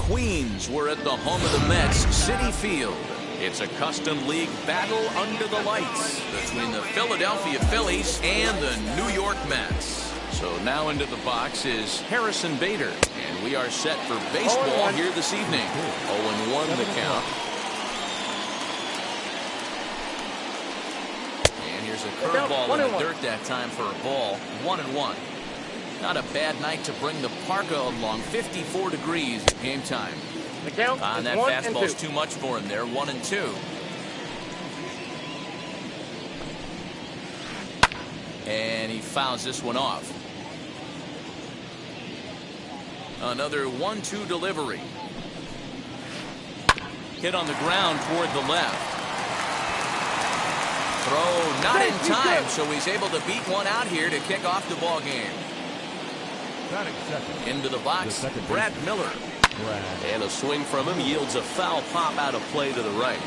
Queens, we're at the home of the Mets, Citi Field. It's a custom league battle under the lights between the Philadelphia Phillies and the New York Mets. So now into the box is Harrison Bader, and we are set for baseball here this evening. 0-1 the count. And here's a curveball in the dirt that time for a ball. 1-1. Not a bad night to bring the parka along. 54 degrees at game time. That fastball's too much for him there. 1-2. And he fouls this one off. Another 1-2 delivery. Hit on the ground toward the left. Throw not in time, so he's able to beat one out here to kick off the ball game. Into the box, Brad Miller. And a swing from him yields a foul pop out of play to the right.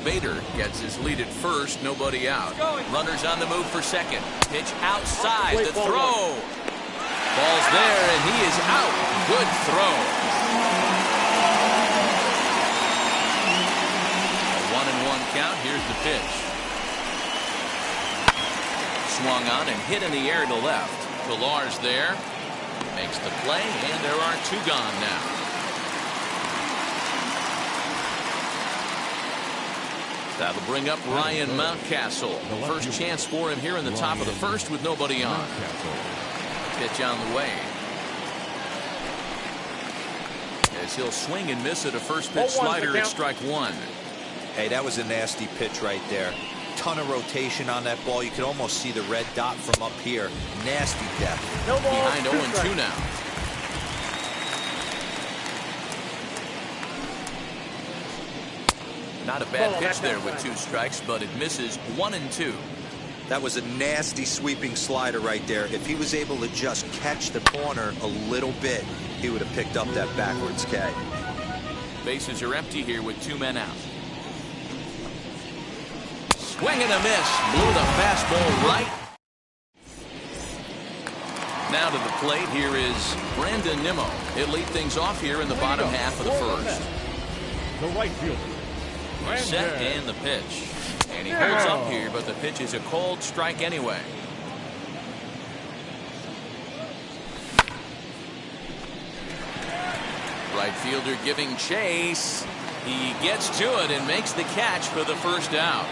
Bader gets his lead at first, nobody out. Runners on the move for second. Pitch outside, the throw. Ball's there, and he is out. Good throw. A 1-1 count. Here's the pitch. Swung on and hit in the air to left. Pillar's there. Makes the play, and there are two gone now. That'll bring up Ryan Mountcastle. First chance for him here in the top of the first with nobody on. Pitch on the way. As he'll swing and miss at a first pitch slider at strike one. Hey, that was a nasty pitch right there. Ton of rotation on that ball. You could almost see the red dot from up here. Nasty depth. Behind 0-2 now. Not a bad pitch there with two strikes, but it misses. 1-2. That was a nasty sweeping slider right there. If he was able to just catch the corner a little bit, he would have picked up that backwards K. Bases are empty here with two men out. Swing and a miss. Blew the fastball right. Now to the plate, here is Brandon Nimmo. He'll lead things off here in the bottom half of the first. The right fielder. Set and the pitch. And he holds up here, but the pitch is a cold strike anyway. Right fielder giving chase. He gets to it and makes the catch for the first out.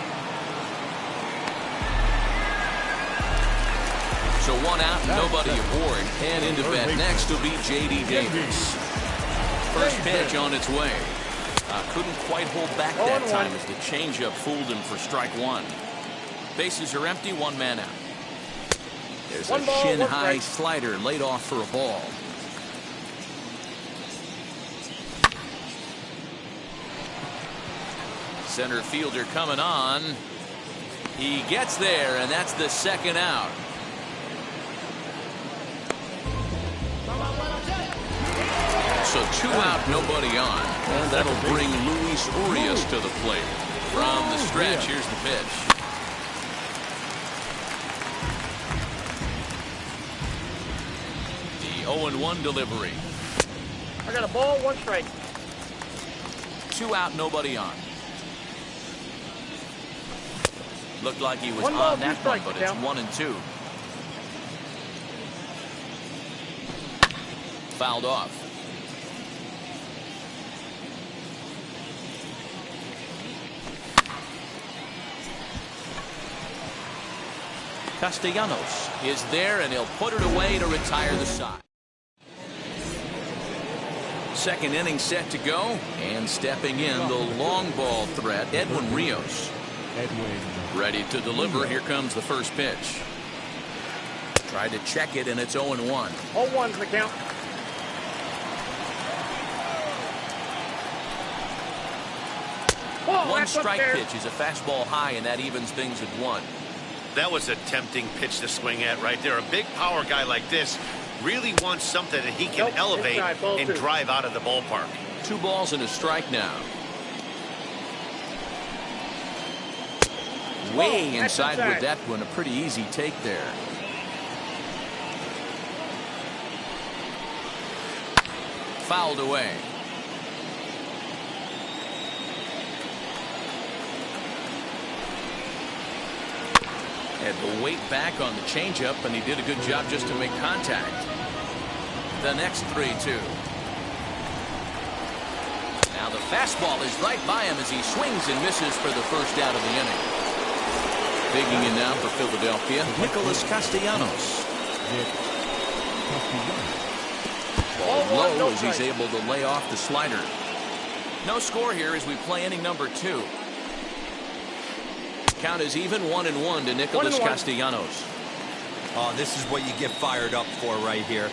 So one out, nobody aboard. And into bat next will be J.D. Davis. First pitch on its way. Couldn't quite hold back that time as the changeup fooled him for strike one. Bases are empty, one man out. There's a shin-high slider laid off for a ball. Center fielder coming on. He gets there, and that's the second out. So two out, nobody on. And that'll bring Luis Urias to the plate. From the stretch, here's the pitch. The 0-1 delivery. I got a ball, one strike. Two out, nobody on. Looked like he was on that one, but it's 1-2. Fouled off. Castellanos is there, and he'll put it away to retire the side. Second inning set to go, and stepping in the long ball threat, Edwin Rios. Ready to deliver. Here comes the first pitch. Tried to check it, and it's 0-1. 0-1's the count. One strike pitch is a fastball high, and that evens things at one. That was a tempting pitch to swing at right there. A big power guy like this really wants something that he can elevate and drive out of the ballpark. 2 balls and a strike now. Way inside with that one. A pretty easy take there. fouled away. Had the weight back on the changeup, and he did a good job just to make contact. The next 3-2. Now the fastball is right by him as he swings and misses for the first out of the inning. Digging in now for Philadelphia, Nicholas Castellanos. Ball low as he's able to lay off the slider. No score here as we play inning number 2. Count is even 1-1 to Nicholas Castellanos. Oh, this is what you get fired up for right here.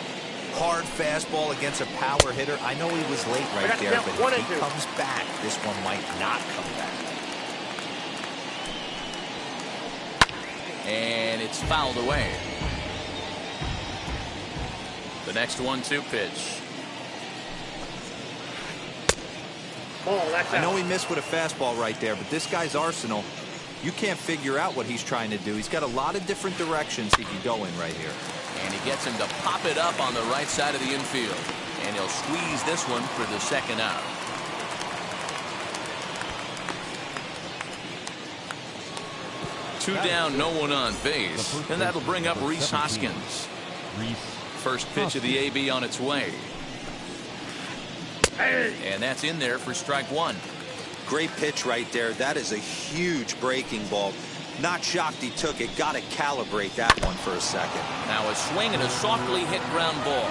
Hard fastball against a power hitter. I know he was late right there, but if he comes back, this one might not come back. And it's fouled away. The next 1-2 pitch. I know he missed with a fastball right there, but this guy's arsenal, you can't figure out what he's trying to do. He's got a lot of different directions he can go in right here. And he gets him to pop it up on the right side of the infield. And he'll squeeze this one for the second out. Two down, no one on base. And that'll bring up Rhys Hoskins. First pitch of the AB on its way. And that's in there for strike 1. Great pitch right there. That is a huge breaking ball. Not shocked he took it. Got to calibrate that one for a second. Now a swing and a softly hit ground ball.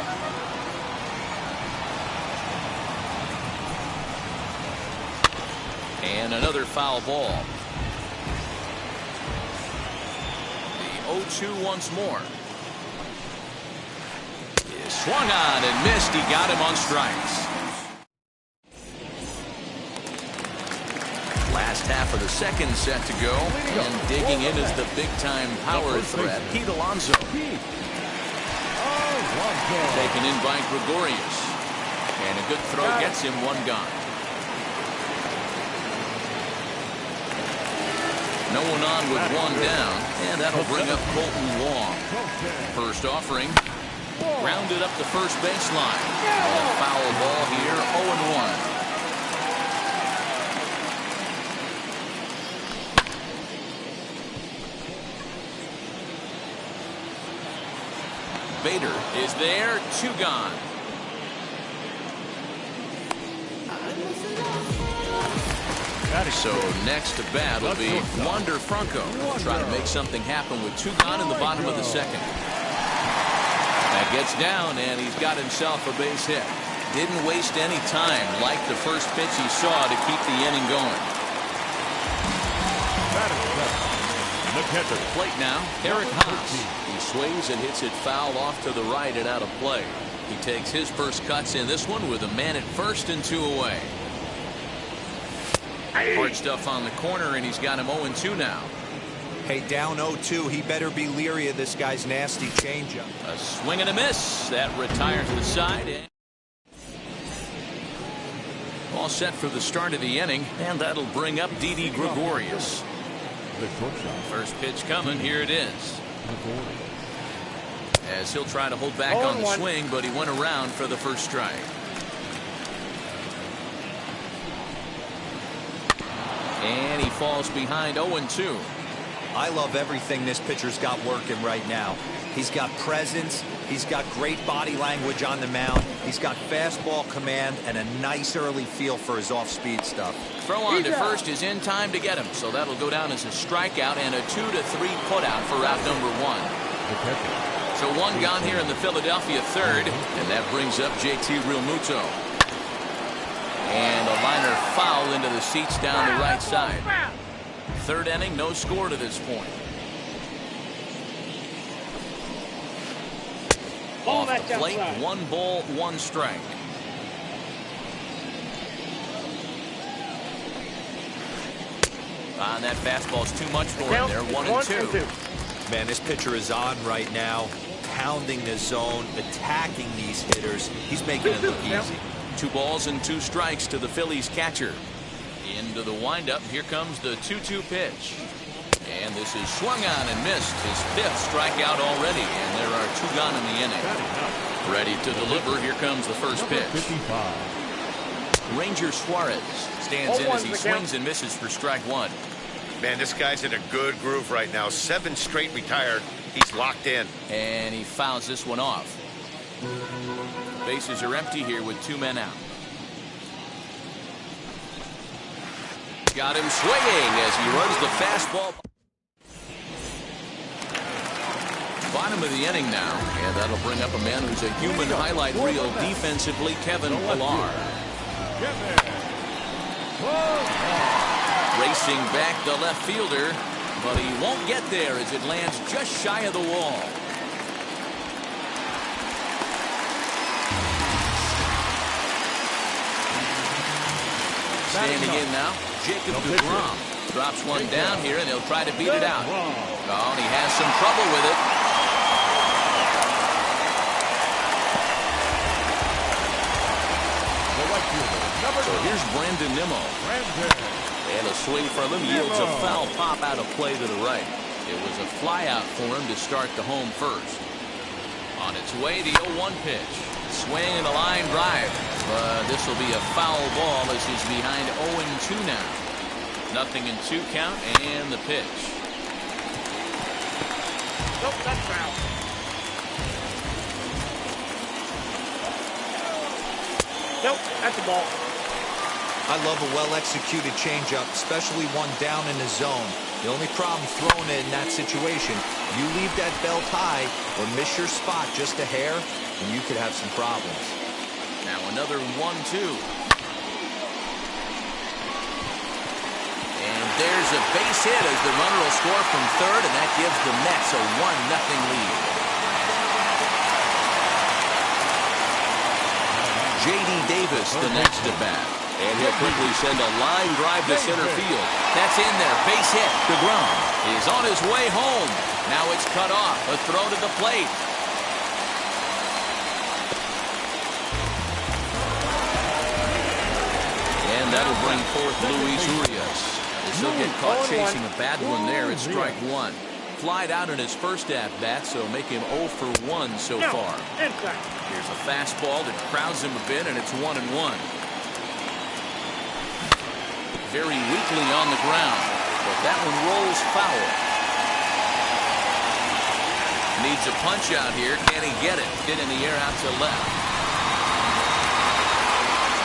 And another foul ball. The 0-2 once more. He swung on and missed. He got him on strikes. Last half of the second set to go, and digging in is the big-time power threat, Pete Alonso. Taken in by Gregorius, and a good throw gets him one gone. No one on with one down, and that'll bring up Colton Wong. First offering, grounded up the first baseline. A foul ball here, 0-1. Bader is there, 2 gone. So next to bat will be Wander Franco. Try to make something happen with 2 gone in the bottom of the second. That gets down, and he's got himself a base hit. Didn't waste any time, like the first pitch he saw, to keep the inning going. At the plate now, Eric Haas. He swings and hits it foul off to the right and out of play. He takes his first cuts in this one with a man at first and 2 away. Hard stuff on the corner, and he's got him 0-2 now. Hey, down 0-2, he better be leery of this guy's nasty changeup. A swing and a miss. That retires to the side. All set for the start of the inning, and that'll bring up Didi Gregorius. First pitch coming, here it is. As he'll try to hold back on the swing, but he went around for the first strike. And he falls behind 0-2. I love everything this pitcher's got working right now. He's got presence. He's got great body language on the mound. He's got fastball command and a nice early feel for his off-speed stuff. Throw on to first is in time to get him, so that'll go down as a strikeout and a 2-3 putout for out number 1. So 1 gone here in the Philadelphia third, and that brings up JT Realmuto. And a liner foul into the seats down the right side. Third inning, no score to this point. Off the plate, 1 ball, 1 strike. And that fastball's too much for him there, 1-2. Man, this pitcher is on right now, pounding the zone, attacking these hitters. He's making it look easy. 2 balls and 2 strikes to the Phillies catcher. Into the windup, here comes the 2-2 pitch. And this is swung on and missed. His 5th strikeout already, and there are 2 gone in the inning. Ready to deliver. Here comes the first pitch. 55. Ranger Suarez stands in as he swings and misses for strike one. Man, this guy's in a good groove right now. 7 straight retired. He's locked in. And he fouls this one off. Bases are empty here with 2 men out. Got him swinging as he runs the fastball. Bottom of the inning now, and that'll bring up a man who's a human highlight reel defensively, Kevin Pillar. Racing back the left fielder, but he won't get there as it lands just shy of the wall. Standing in now, Jacob DeGrom drops one down here, and he'll try to beat it out. Oh, and he has some trouble with it. So here's Brandon Nimmo. And a swing from him yields a foul pop out of play to the right. It was a fly out for him to start the home first. On its way, the 0-1 pitch. Swing and a line drive. But this will be a foul ball as he's behind 0-2 now. 0-2 count and the pitch. Nope, that's foul. Nope, that's a ball. I love a well-executed changeup, especially one down in the zone. The only problem throwing it in that situation, you leave that belt high or miss your spot just a hair, and you could have some problems. Now another 1-2. And there's a base hit as the runner will score from third, and that gives the Mets a 1-0 lead. J.D. Davis, the next at bat. And he'll quickly send a line drive to center field. That's in there. Base hit. DeGrom is on his way home. Now it's cut off. A throw to the plate. And that'll bring forth Luis Urias. He'll get caught chasing a bad one there at strike one. Flied out in his first at-bat, so make him 0 for 1 so far. Here's a fastball that crowds him a bit, and it's 1-1. Very weakly on the ground, but that one rolls foul. Needs a punch out here. Can he get it? Hit in the air out to left.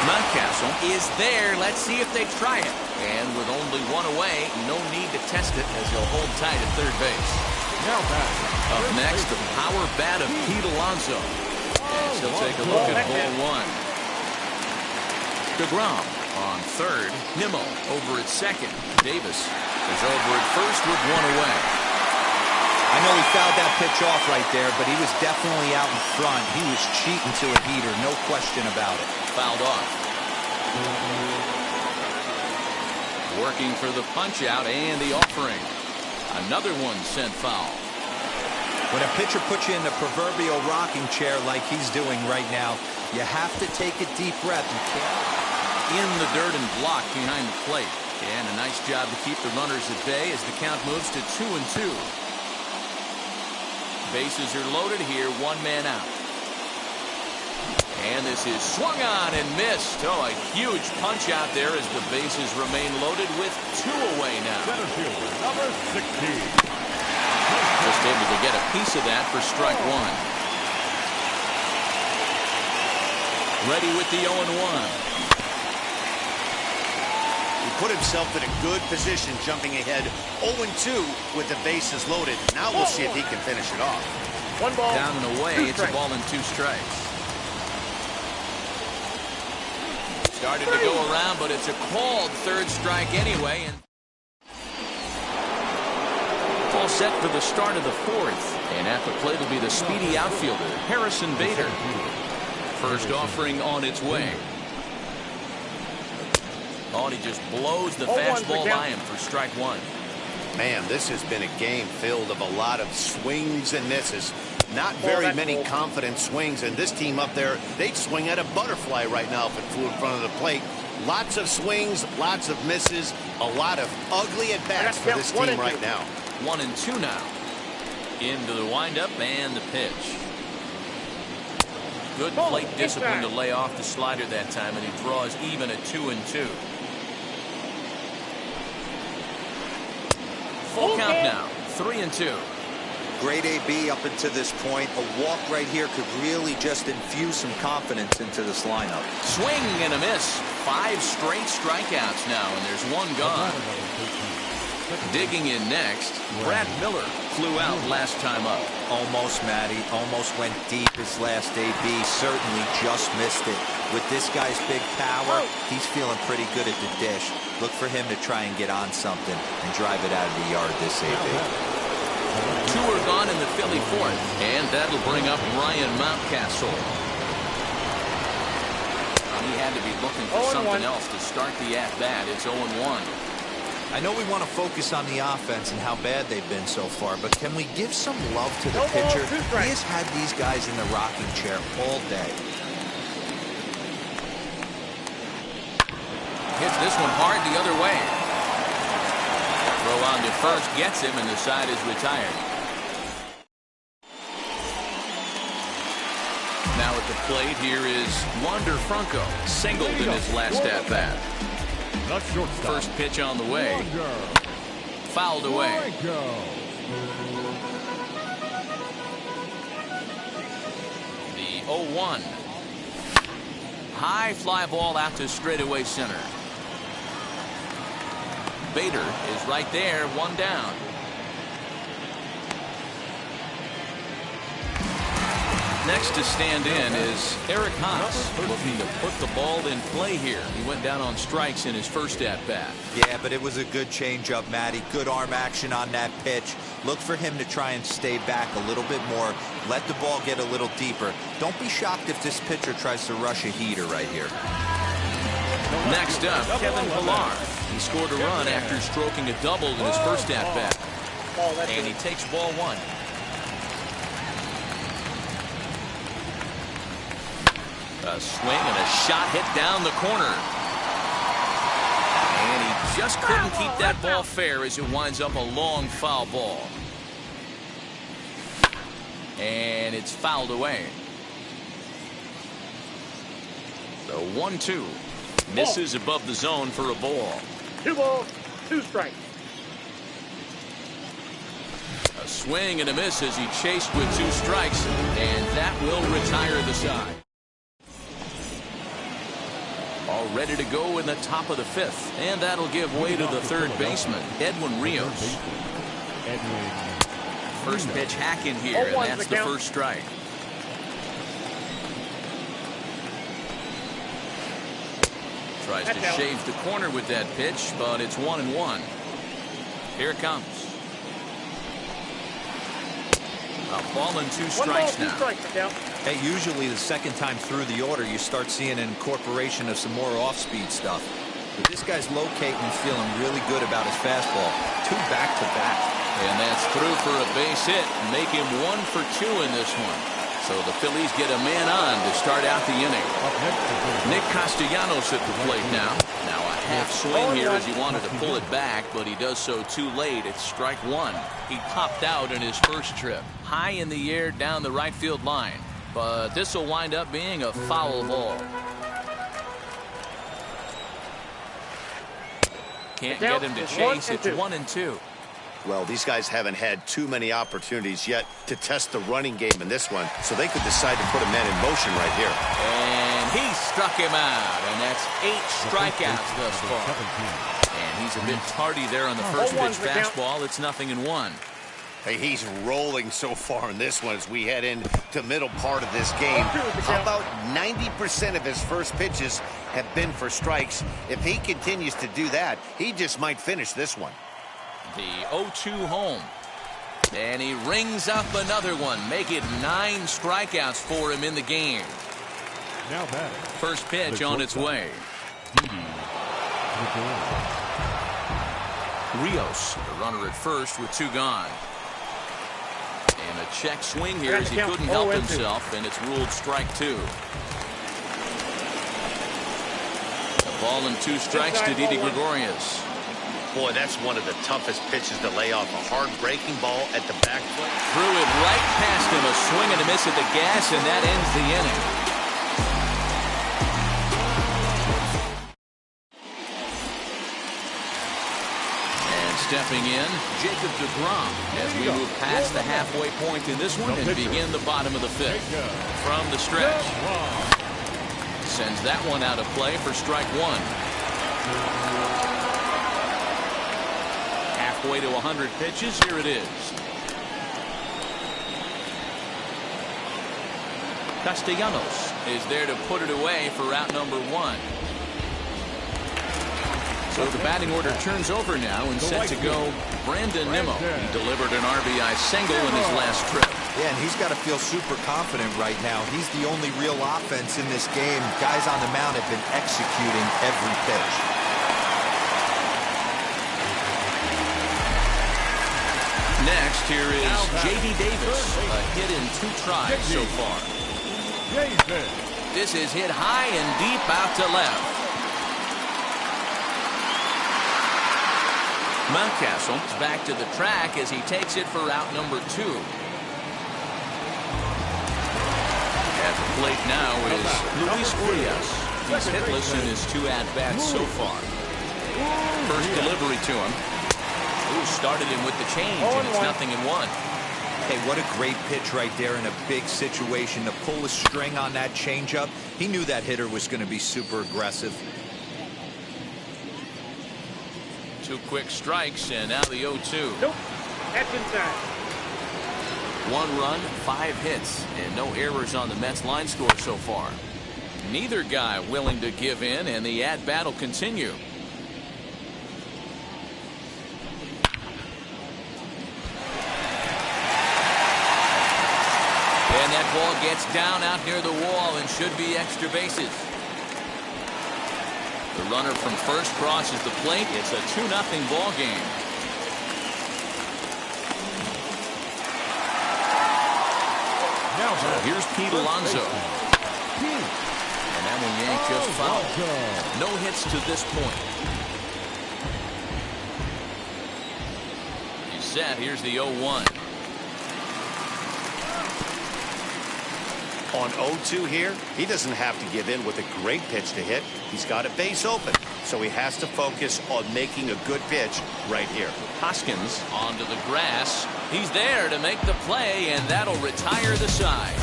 Mountcastle is there. Let's see if they try it. And with only one away, no need to test it as he'll hold tight at third base. Up next, the power bat of Pete Alonso. As he'll take a look at ball one. DeGrom on third. Nimmo over at second. Davis is over at first with one away. I know he fouled that pitch off right there, but he was definitely out in front. He was cheating to a heater, no question about it. Fouled off. Working for the punch out and the offering. Another one sent foul. When a pitcher puts you in the proverbial rocking chair like he's doing right now, you have to take a deep breath. You can't. In the dirt and blocked behind the plate. And a nice job to keep the runners at bay as the count moves to 2-2. Bases are loaded here, 1 man out. And this is swung on and missed. Oh, a huge punch out there as the bases remain loaded with 2 away now. Center fielder, number 16. Just able to get a piece of that for strike one. Ready with the 0-1. He put himself in a good position jumping ahead 0-2 with the bases loaded. Now we'll see if he can finish it off. 1 ball. Down and away. It's a ball and 2 strikes. Started to go around, but it's a called third strike anyway. And all set for the start of the 4th. And at the plate will be the speedy outfielder, Harrison Bader. First offering on its way. Oh, and he just blows the fastball by him for strike one. Man, this has been a game filled of a lot of swings and misses. Not very many confident swings, and this team up there, they'd swing at a butterfly right now if it flew in front of the plate. Lots of swings, lots of misses, a lot of ugly at-bats for this team right now. 1-2 now. Into the windup and the pitch. Good plate discipline to lay off the slider that time, and he draws even at 2-2. Full count now, 3-2. Great AB up until this point. A walk right here could really just infuse some confidence into this lineup. Swing and a miss. 5 straight strikeouts now, and there's one gone. Digging in next, Brad Miller flew out last time up. Almost, Matty. Almost went deep his last AB. Certainly just missed it. With this guy's big power, he's feeling pretty good at the dish. Look for him to try and get on something and drive it out of the yard this AB. 2 are gone in the Philly fourth, and that'll bring up Ryan Mountcastle. He had to be looking for something else to start the at-bat. It's 0-1. I know we want to focus on the offense and how bad they've been so far, but can we give some love to the pitcher? He has had these guys in the rocking chair all day. Hits this one hard the other way. Throw on to first gets him, and the side is retired. Now at the plate, here is Wander Franco. Singled in his last at-bat. First pitch on the way. Fouled away. The 0-1. High fly ball out to straightaway center. Bader is right there, 1 down. Next to stand in is Eric Haas, looking to put the ball in play here. He went down on strikes in his first at-bat. Yeah, but it was a good changeup, Matty. Good arm action on that pitch. Look for him to try and stay back a little bit more. Let the ball get a little deeper. Don't be shocked if this pitcher tries to rush a heater right here. Next up, Kevin Pillar. He scored a run after stroking a double in his first at-bat. And he takes ball 1. A swing and a shot hit down the corner. And he just couldn't keep that ball fair as it winds up a long foul ball. And it's fouled away. The 1-2. Misses above the zone for a ball. 2 balls, 2 strikes. A swing and a miss as he chased with 2 strikes, and that will retire the side. All ready to go in the top of the 5th, and that'll give way to the third baseman, Edwin Rios. First pitch hack in here, and that's the first strike. Tries to shave the corner with that pitch, but it's 1-1. Here it comes. A ball and 2 strikes now. Hey, usually the second time through the order, you start seeing an incorporation of some more off-speed stuff. But this guy's locating and feeling really good about his fastball. 2 back-to-back. And that's through for a base hit. Make him 1 for 2 in this one. So the Phillies get a man on to start out the inning. Nick Castellanos at the plate now. Now a half swing here as he wanted to pull it back, but he does so too late. It's strike 1. He popped out in his first trip. High in the air down the right field line. But this will wind up being a foul ball. Can't get him to chase. It's 1-2. Well, these guys haven't had too many opportunities yet to test the running game in this one, so they could decide to put a man in motion right here. And he struck him out, and that's 8 strikeouts thus far. And he's a bit tardy there on the first pitch fastball. It's 0-1. Hey, he's rolling so far in this one as we head into middle part of this game. How about 90% of his first pitches have been for strikes? If he continues to do that, he just might finish this one. The 0-2 home. And he rings up another one. Make it 9 strikeouts for him in the game. Now batter. First pitch on its way. Rios, the runner at first with 2 gone. And a check swing here as he couldn't help himself, and it's ruled strike 2. A ball and 2 strikes to Didi Gregorius. Boy, that's one of the toughest pitches to lay off. A hard breaking ball at the back foot. Threw it right past him. A swing and a miss at the gas, and that ends the inning. Stepping in, Jacob deGrom as we move past the halfway point in this one and begin the bottom of the fifth. From the stretch. Sends that one out of play for strike one. Halfway to 100 pitches. Here it is. Castellanos is there to put it away for out number one. So the batting order turns over now and set to go Brandon Nimmo. He delivered an RBI single in his last trip. Yeah, and he's got to feel super confident right now. He's the only real offense in this game. Guys on the mound have been executing every pitch. Next, here is J.D. Davis. A hit in 2 tries so far. This is hit high and deep out to left. Mountcastle is back to the track as he takes it for out number 2. At the plate now is Luis Urias. He's hitless in his 2 at-bats so far. First delivery to him. Ooh, started him with the change, and it's 0-1. Hey, what a great pitch right there in a big situation to pull a string on that changeup. He knew that hitter was going to be super aggressive. 2 quick strikes, and now the 0-2. Nope, that's inside. 1 run, 5 hits, and no errors on the Mets line score so far. Neither guy willing to give in, and the at-bat will continue. And that ball gets down out near the wall and should be extra bases. The runner from first crosses the plate. It's a 2-0 ball game. So here's Pete Alonso. And that one yanked just foul. No hits to this point. He's set. Here's the 0-1. On 0-2 here, he doesn't have to give in with a great pitch to hit. He's got a base open, so he has to focus on making a good pitch right here. Hoskins onto the grass. He's there to make the play, and that'll retire the side.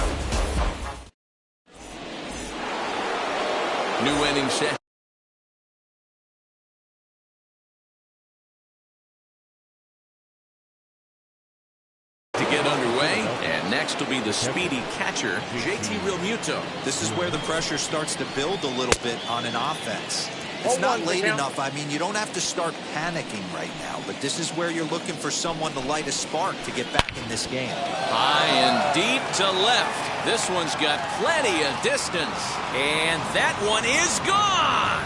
New inning set. To get underway, and next will be the speedy catcher, JT Realmuto. This is where the pressure starts to build a little bit on an offense. It's not late enough. I mean, you don't have to start panicking right now, but this is where you're looking for someone to light a spark to get back in this game. High and deep to left. This one's got plenty of distance, and that one is gone.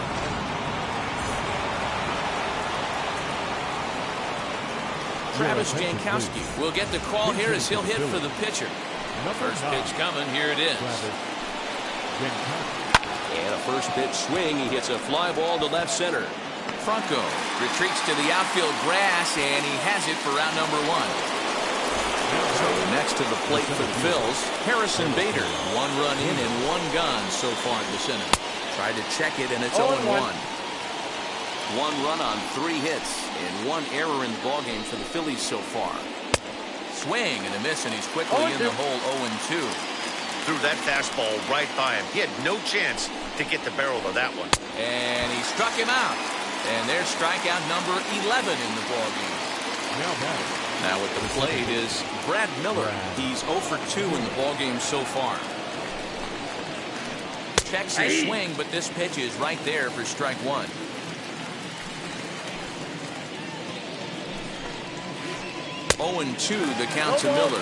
Travis Jankowski will get the call here as he'll hit for the pitcher. First pitch coming. Here it is. And a first pitch swing. He hits a fly ball to left center. Franco retreats to the outfield grass, and he has it for out number 1. So next to the plate for the Phils, Harrison Bader. 1 run in and 1 gone so far at the center. Tried to check it, and it's 0-1. 1 run on 3 hits and 1 error in the ballgame for the Phillies so far. Swing and a miss, and he's quickly in the hole. 0-2. Threw that fastball right by him. He had no chance to get the barrel of that one. And he struck him out. And there's strikeout number 11 in the ballgame. Now at the plate is Brad Miller. He's 0 for 2 in the ballgame so far. Checks his swing, but this pitch is right there for strike 1. Oh and 2 the count to Miller.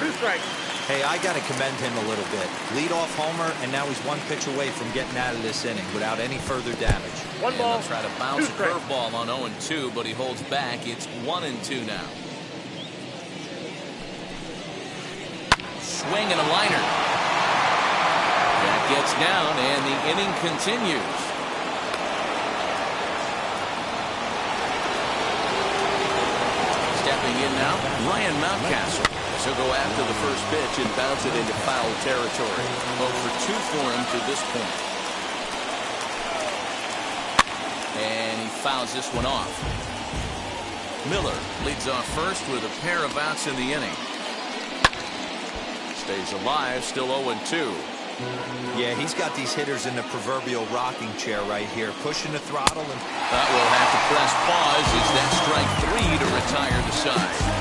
Hey, I got to commend him a little bit. Leadoff homer, and now he's 1 pitch away from getting out of this inning without any further damage. And they'll try to bounce a curveball on 0 and 2, but he holds back. It's 1 and 2 now. Swing and a liner. That gets down, and the inning continues. Stepping in now, Ryan Mountcastle. He'll go after the first pitch and bounce it into foul territory. 0 for 2 for him to this point. And he fouls this one off. Miller leads off first with a pair of outs in the inning. Stays alive, still 0-2. Yeah, he's got these hitters in the proverbial rocking chair right here, pushing the throttle. And that will have to press pause as that strike 3 to retire the side.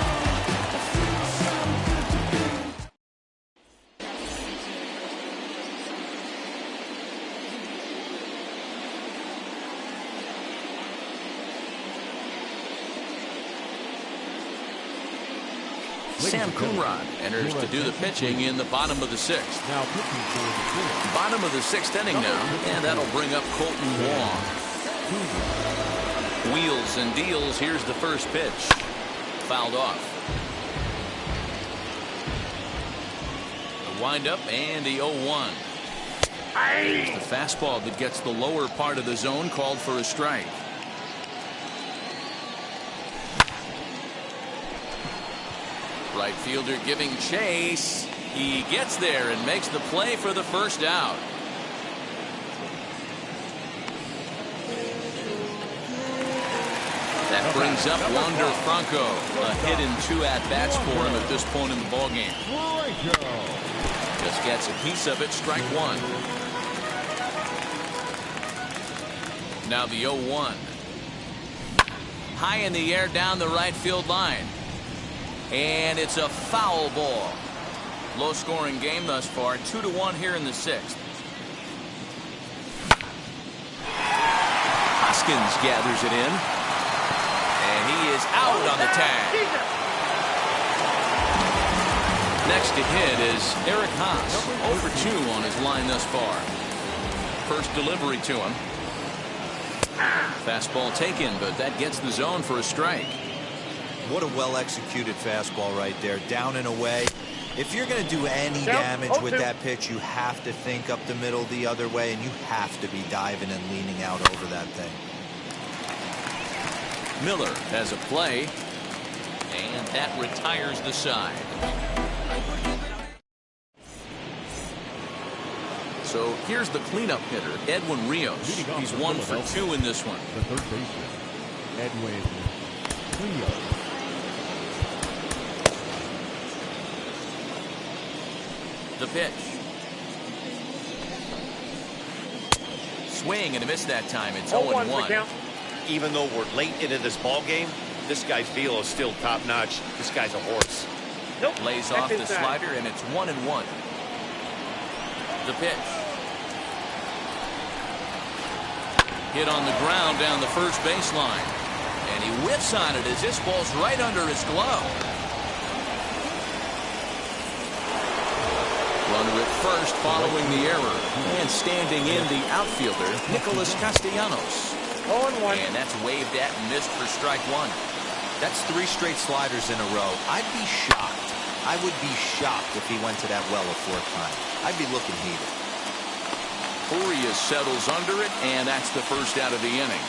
Sam Coonrod enters to do the pitching in the bottom of the 6th. Now pitching for the Brewers. Bottom of the 6th inning now, and that'll bring up Colton Wong. Wheels and deals. Here's the first pitch. Fouled off. The windup and the 0-1. The fastball that gets the lower part of the zone called for a strike. Right fielder giving chase. He gets there and makes the play for the first out. That brings up Wander Franco. A hit in 2 at-bats for him at this point in the ballgame. Just gets a piece of it, strike 1. Now the 0-1. High in the air down the right field line. And it's a foul ball. Low-scoring game thus far. 2-1 here in the 6th. Hoskins gathers it in. And he is out on the tag. Next to hit is Eric Haas. 0 for 2 on his line thus far. First delivery to him. Fastball taken, but that gets the zone for a strike. what a well-executed fastball right there, down and away. If you're going to do any damage with that pitch, you have to think up the middle the other way, and you have to be diving and leaning out over that thing. Miller has a play, and that retires the side. So here's the cleanup hitter, Edwin Rios. He's 1 for 2 in this one. The third baseman, Edwin Rios. The pitch. Swing and a miss that time. It's 0-1. Even though we're late into this ball game, this guy's feel is still top notch. This guy's a horse. Lays off the slider, and it's 1-1. The pitch. Hit on the ground down the first baseline. And he whiffs on it as this ball's right under his glove. Runner at first following the error. And standing in the outfielder, Nicholas Castellanos. 0-1. And that's waved at and missed for strike 1. That's 3 straight sliders in a row. I'd be shocked. I would be shocked if he went to that well a 4th time. I'd be looking heated. Urias settles under it, and that's the first out of the inning.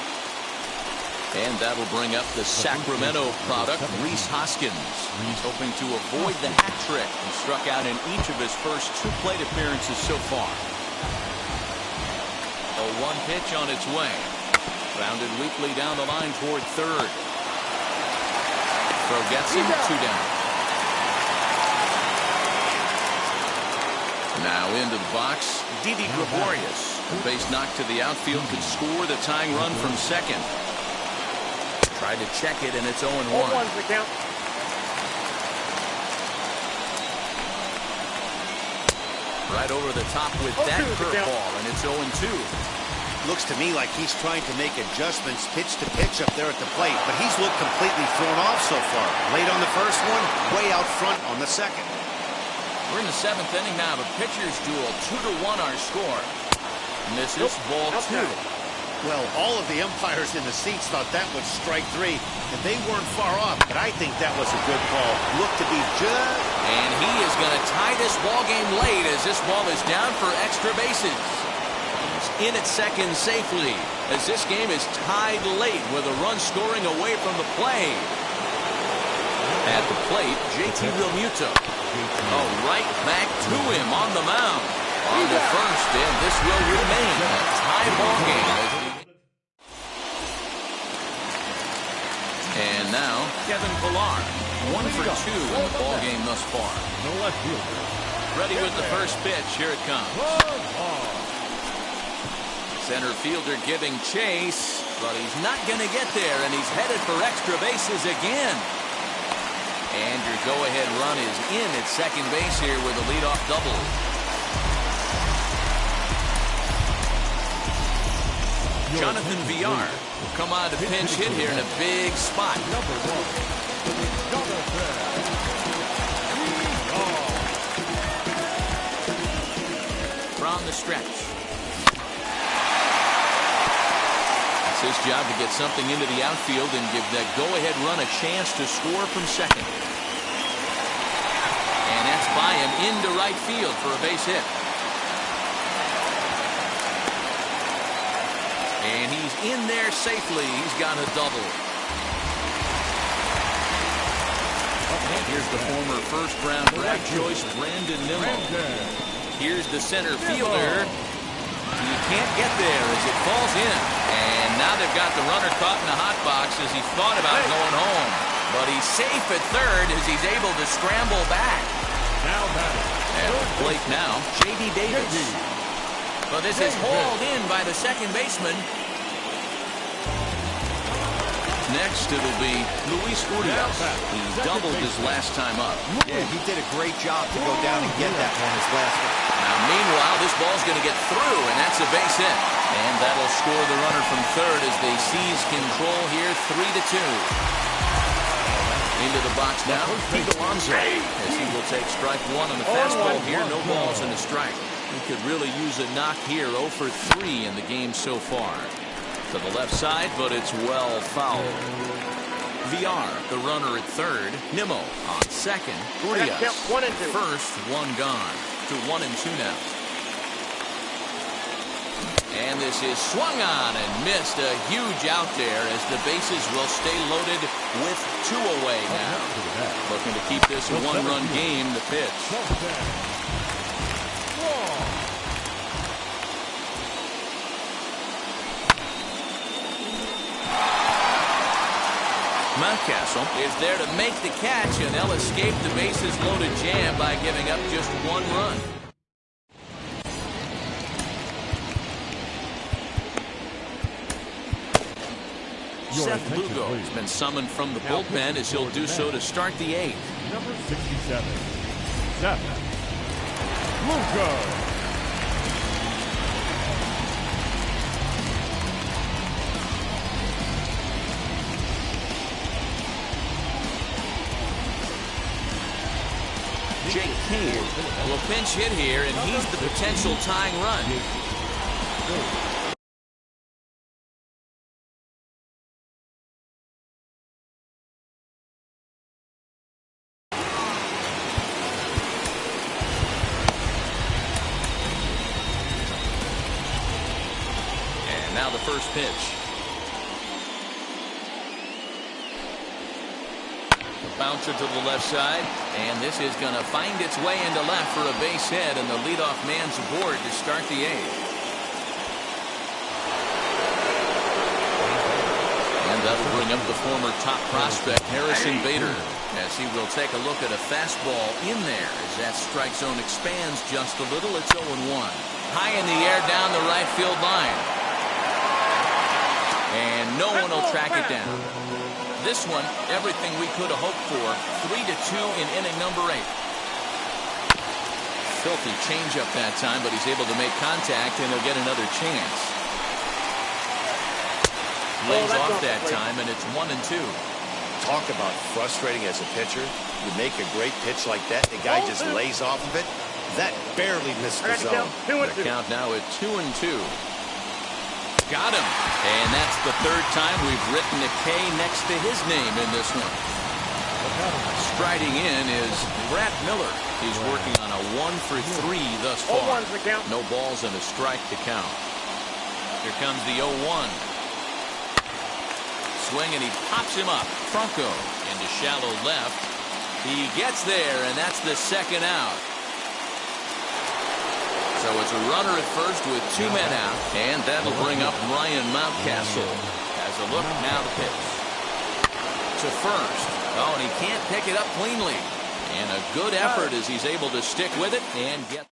And that'll bring up the Sacramento product, Rhys Hoskins. He's hoping to avoid the hat trick and struck out in each of his first 2 plate appearances so far. A 1 pitch on its way. Grounded weakly down the line toward third. Throw gets him, 2 down. Now into the box, Didi Gregorius. A base knock to the outfield could score the tying run from second. Tried to check it, and it's 0-1. 0-1's the count. Right over the top with that curveball, and it's 0-2. Looks to me like he's trying to make adjustments pitch to pitch up there at the plate, but he's looked completely thrown off so far. Late on the first one, way out front on the second. We're in the 7th inning now. The pitcher's duel, 2-1 our score. Misses, ball 2. Well, all of the umpires in the seats thought that was strike 3, and they weren't far off, but I think that was a good call. Looked to be just... And he is going to tie this ball game late as this ball is down for extra bases. He's in at second safely as this game is tied late with a run scoring away from the play. At the plate, JT Realmuto. Oh, right back to him on the mound. On to first, and this will remain a tie ball game. And now, Kevin Pillar. 1 for 2 in the ball game thus far. No left fielder. Ready with the first pitch. Here it comes. Center fielder giving chase, but he's not going to get there, and he's headed for extra bases again. And your go-ahead run is in at second base here with a leadoff double. Jonathan Villar will come on to pinch hit here in a big spot. Number 1. From the stretch. It's his job to get something into the outfield and give that go-ahead run a chance to score from second. And that's by him into right field for a base hit. And he's in there safely. He's got a double. And here's the former first-round draft choice, Brandon Nimmo. Here's the center fielder. He can't get there as it falls in. And now they've got the runner caught in the hot box as he thought about going home. But he's safe at third as he's able to scramble back. Now batting. At the plate now, J.D. Davis. But this is hauled in by the second baseman. Next, it'll be Luis Urias. He doubled his last time up. Yeah, he did a great job to go down and get that one his last one. Now, meanwhile, this ball's going to get through, and that's a base hit. And that'll score the runner from third as they seize control here, 3-2. Into the box now, Pete Alonso, as he will take strike one on the fastball here. No balls and a strike. He could really use a knock here. 0 for 3 in the game so far. To the left side, but it's well fouled. Villar, the runner at third. Nimmo on second. Urias first, one gone. To 1-2 now. And this is swung on and missed. A huge out there as the bases will stay loaded with 2 away now. Looking to keep this a one-run game. The pitch. Mountcastle is there to make the catch, and they'll escape the bases loaded jam by giving up just 1 run. Seth Lugo has been summoned from the bullpen as he'll do so to start the 8th. Number 67, Seth Lugo. Jake Cave will pinch hit here, and he's the potential tying run. And now the first pitch. Bouncer to the left side, and this is going to find its way into left for a base hit, and the leadoff man's aboard to start the 8th. And that'll bring up the former top prospect, Harrison Bader, as he will take a look at a fastball in there as that strike zone expands just a little. It's 0-1. High in the air down the right field line. And no one will track it down. This one, everything we could have hoped for. 3-2 in inning number 8. Filthy changeup that time, but he's able to make contact, and he'll get another chance. Lays off that time, and it's 1-2. Talk about frustrating as a pitcher. You make a great pitch like that, the guy just lays off of it. That barely missed the zone. The count now at 2-2. Got him. And that's the third time we've written a K next to his name in this one. Striding in is Brad Miller. He's working on a 1 for 3 thus far. No balls and a strike to count. Here comes the 0-1. Swing, and he pops him up. Franco into shallow left. He gets there, and that's the second out. So it's a runner at first with 2 men out. And that'll bring up Ryan Mountcastle. As a look, now the pitch. to first. Oh, and he can't pick it up cleanly. And a good effort as he's able to stick with it and get.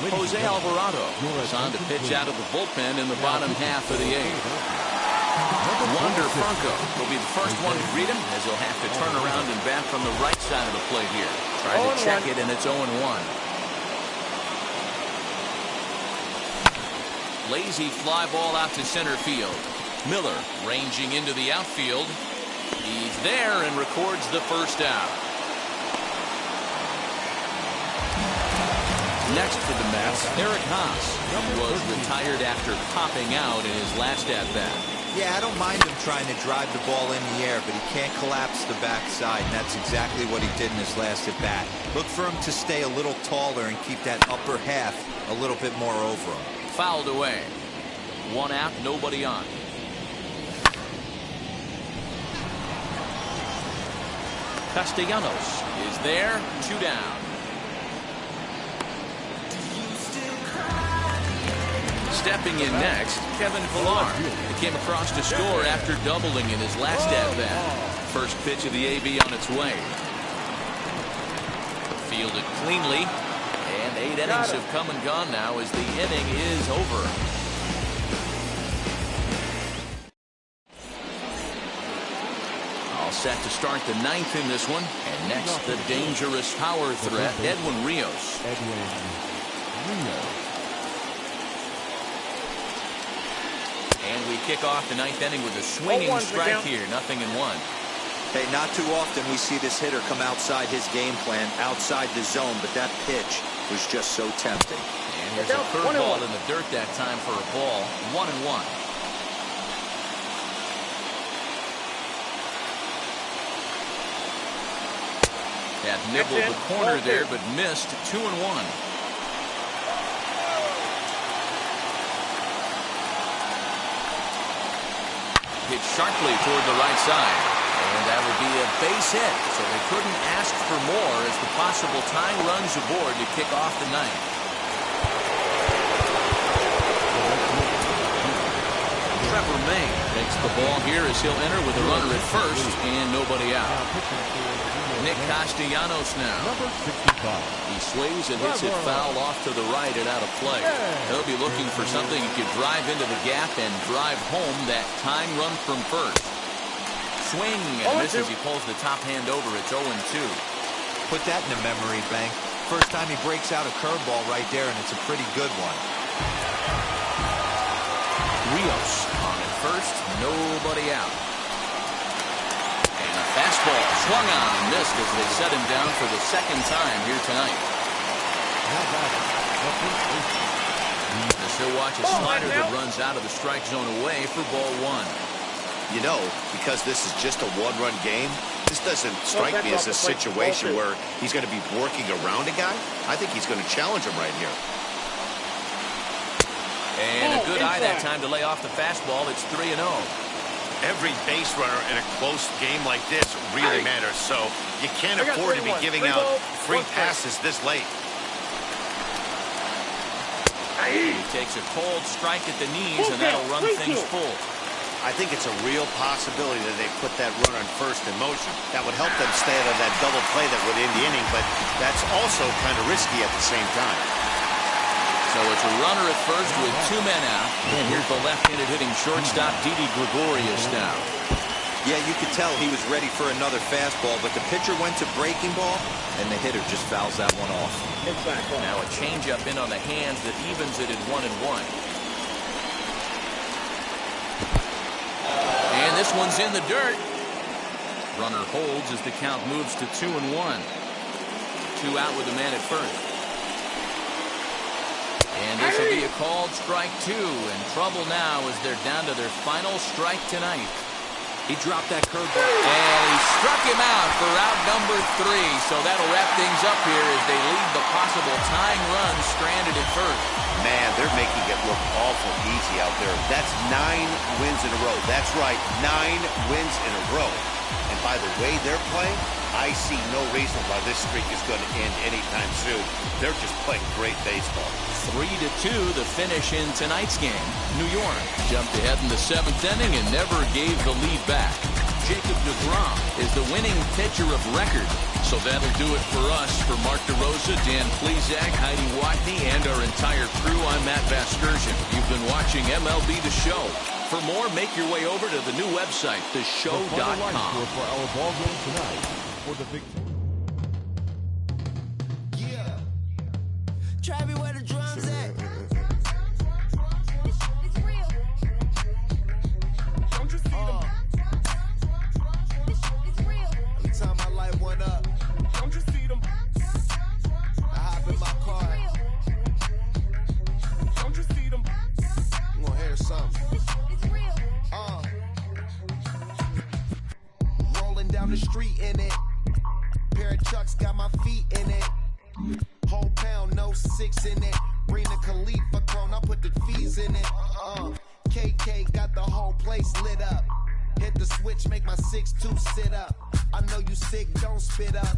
Jose Alvarado is on to pitch out of the bullpen in the bottom half of the eighth. Wander Franco will be the first one to greet him as he'll have to turn around and bat from the right side of the plate here. Trying to check it, and it's 0-1. Lazy fly ball out to center field. Miller ranging into the outfield. He's there and records the first out. Next for the Mets, Eric Haas, who was retired after popping out in his last at-bat. Yeah, I don't mind him trying to drive the ball in the air, but he can't collapse the backside, and that's exactly what he did in his last at-bat. Look for him to stay a little taller and keep that upper half a little bit more over him. Fouled away. 1 out, nobody on. Castellanos is there, 2 down. Stepping in next, Kevin Pillar. He came across to score after doubling in his last at-bat. First pitch of the AB on its way. Fielded cleanly, and 8 innings have come and gone now as the inning is over. All set to start the 9th in this one, and next the dangerous power threat, Edwin Rios. And we kick off the 9th inning with a swinging strike here, 0-1. Hey, not too often we see this hitter come outside his game plan, outside the zone, but that pitch was just so tempting. And here's a curveball in the dirt that time for a ball, 1-1. Had nibbled the corner there, but missed. 2-1. Hit sharply toward the right side, and that would be a base hit, so they couldn't ask for more as the possible tying runs aboard to kick off the 9th. Trevor May takes the ball here as he'll enter with a runner at first and nobody out. Nick Castellanos now. He swings and hits it foul off to the right and out of play. He'll be looking for something he could drive into the gap and drive home that tying run from first. Swing and misses. He pulls the top hand over. It's 0-2. Put that in the memory bank. First time he breaks out a curveball right there, and it's a pretty good one. Rios on at first, nobody out. And a fastball swung on and missed as they set him down for the 2nd time here tonight. Still watch a slider that runs out of the strike zone away for ball 1. You know, because this is just a 1-run game, this doesn't strike me as a situation where he's going to be working around a guy. I think he's going to challenge him right here. And a good eye that time to lay off the fastball. It's 3-0. Every base runner in a close game like this really matters, so you can't afford to be giving out free passes this late. He takes a cold strike at the knees, and that'll run things full. I think it's a real possibility that they put that runner on first in motion. That would help them stay out of that double play that would end the inning, but that's also kind of risky at the same time. So it's a runner at first with 2 men out. And here's the left-handed hitting shortstop, Didi Gregorius now. Yeah, you could tell he was ready for another fastball, but the pitcher went to breaking ball, and the hitter just fouls that one off. Now a changeup in on the hands that evens it at 1-1. And this one's in the dirt. Runner holds as the count moves to 2-1. 2 out with a man at first. And this will be a called strike 2. In trouble now as they're down to their final strike tonight. He dropped that curveball. And he struck him out for out number 3. So that'll wrap things up here as they leave the possible tying run stranded at first. Man, they're making it look awful easy out there. That's 9 wins in a row. That's right, 9 wins in a row. And by the way they're playing, I see no reason why this streak is going to end anytime soon. They're just playing great baseball. 3-2 the finish in tonight's game. New York jumped ahead in the 7th inning and never gave the lead back. Jacob deGrom is the winning pitcher of record. So that'll do it for us. For Mark DeRosa, Dan Plezak, Heidi Watney, and our entire crew, I'm Matt Vasgersian. You've been watching MLB The Show. For more, make your way over to the new website, theshow.com. For our ball game tonight for the victory. Yeah. Try me where the drums at. It's real. Don't you see them? It's real. Every time I light one up, don't you see them? I hop in my car. Don't you see them? I'm gonna hear something. It's real. Rolling down the street in it. Pair of Chucks got my feet in it. Whole pound, no 6 in it. Bring the Khalifa clone, I put the fees in it. KK got the whole place lit up. Hit the switch, make my 6'2" sit up. I know you sick, don't spit up.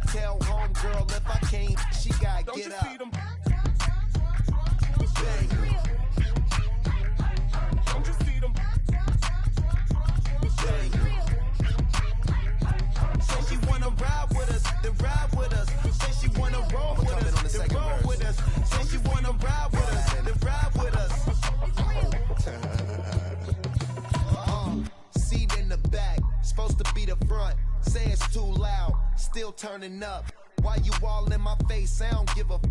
Tell homegirl if I can't, she gotta Don't get you up. see them? Bang. Don't you see them? Bang. Say she wanna ride with us, then ride with us. Say she wanna roll with us, then roll with us. Say she wanna ride with us, then ride with us. Seat in the back, supposed to be the front. Say it's too loud, still turning up. Why you all in my face? I don't give a f.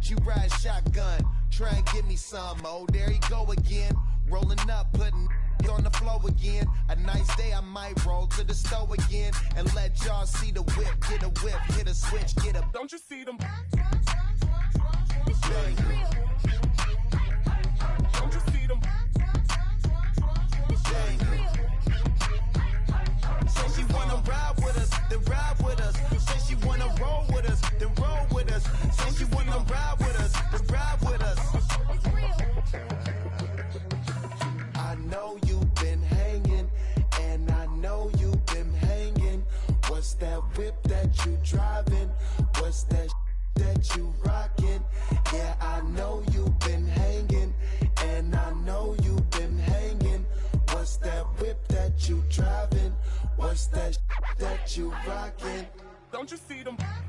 She ride shotgun, try and give me some. Oh, there he go again. Rolling up, putting on the floor again. A nice day, I might roll to the stove again and let y'all see the whip. Get a whip, hit a switch, get a. Don't you see them? Bang. Don't you see them? Bang. Say she wanna ride with us, then ride with us. Say she wanna roll with us, then roll with us. Say she wanna ride with us, then ride with us. I know you've been hanging, and I know you've been hanging. What's that whip that you driving? What's that that you rocking? Yeah, I know you've been hanging, and I know you've been hanging. What's that whip that you driving? What's that that you rocking? Don't you see them? Bang.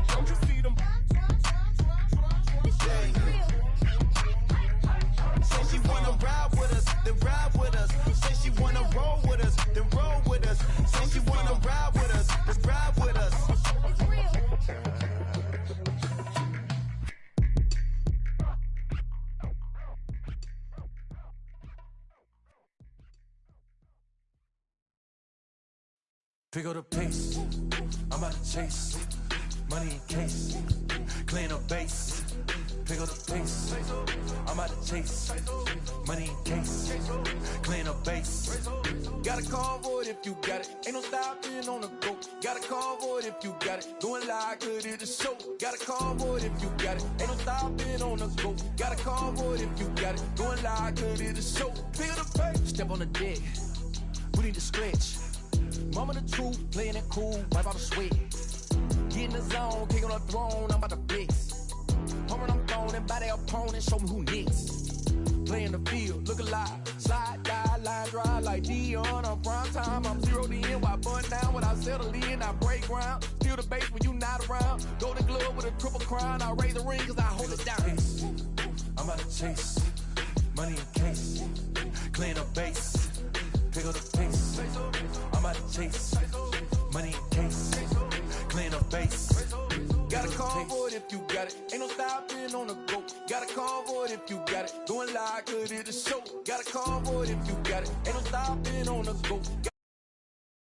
Don't you see them? Bang. Say she wanna ride with us, then ride with us. Say she wanna roll with us, then roll with us. Say she wanna ride with us, then ride with us. Pick up the pace, I'm about to chase. Money in case, clean up base. Pick up the pace, I'm about to chase. Money in case, clean up base. Got a convoy if you got it. Ain't no stopping on the go. Got a convoy if you got it. Going live, good at the show. Got a convoy if you got it. Ain't no stopping on the go. Got a convoy if you got it. Going live, good at the show. Pick up the pace. Step on the deck, we need to stretch. Mama the truth, playing it cool, wipe out the sweat. Get in the zone, kick on the throne, I'm about to flex. Home I'm throwing by their opponent, show me who next. Play in the field, look alive. Slide, die, line drive like Dion on prime time. I'm zeroed in, while bun down when I settle in. I break ground, steal the base when you not around. Golden glove with a triple crown, I raise the ring cause I hold it down. I'm about to chase, money in case, clean up base. Pick up the pace, I'm about to chase. Money in case, clean up base. Got a convoy if you got it. Ain't no stopping on the go. Got a convoy if you got it. Going live, good at the show. Got a convoy if you got it. Ain't no stopping on the go.